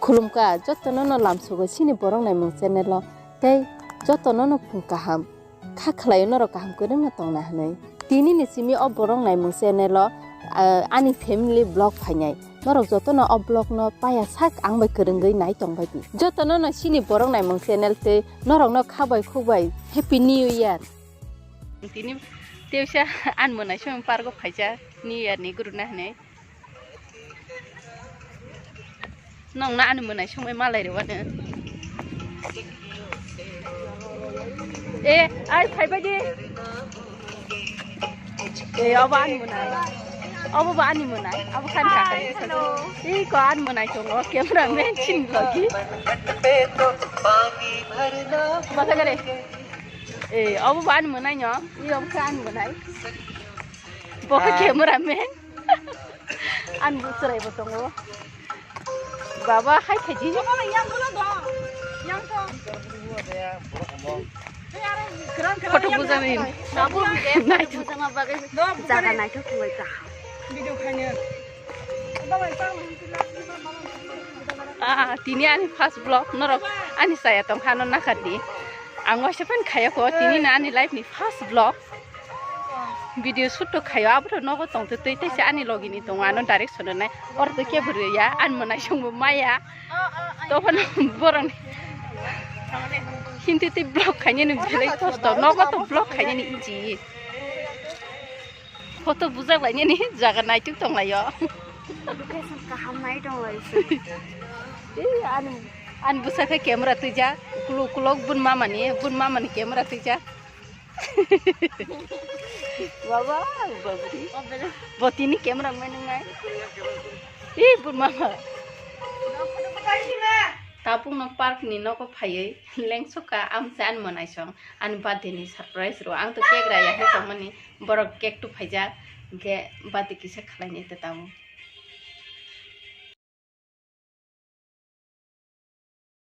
खुलुमका जतनो न लामसुगो सिनि borok nai mung channel lo tei जतनो न फुं kaham kha khlai no ro kaham kwrung no tongna hanai tini ni simi o borok nai mung channel lo ani family vlog phainai norok jotono o vlog no paya sak angbai kwrungoi nai tongbai di jotono no sini borok nai mung channel tei norok no khabai khubai happy new year tini teusa an monai song pargo phaija new year ni guruna hanai nong na an monai song malai ro wane ai phaibai di अब आनी मनाई अब आनी मनाई अब खान खाकर ये को आनी मनाई तो कैमरा मैन चिन लगी बता करे अब आनी मनाई न्यो ये अब खान मनाई बहुत कैमरा मैन आन बुसराय बतंगो बाबा हाय खजी फोटो बुझा नहीं बाबू नाइट बुझा मा बागे जागा नाइट खुबै का भिडियो खाने तिनी आनी फर्स्ट ब्लॉग नरक आनी साया तम खानो नाखादि आं वासे फन खायाखो तिनी ना आनी लाइफ नि फर्स्ट ब्लॉग भिडियो शूट तो खायो अब तो नगो तंग तै तैसे आनी लगिनी तंग आनो डाइरेक्शन नाय और तो के भरिया आन मनाय संबो माया तो फन बरन Hindi ti blog kanya ni belai posto, nogo to blog kanya ni iji. Foto buzak lagi ni jaga naik tu tong layo. Location kaham naik dong lagi. An busak ke kamera tu ja, kulok bun mama ni kamera tu ja. Baba, babri. Boti ni kamera mana ngai? Bun mama. Tapung no park ni no ko phaiye lengsoka amse an manai song an birthday ni surprise ro ang to cake ra ya he to mani borok cake tu phaija ge birthday kisa khlai ni ta tamu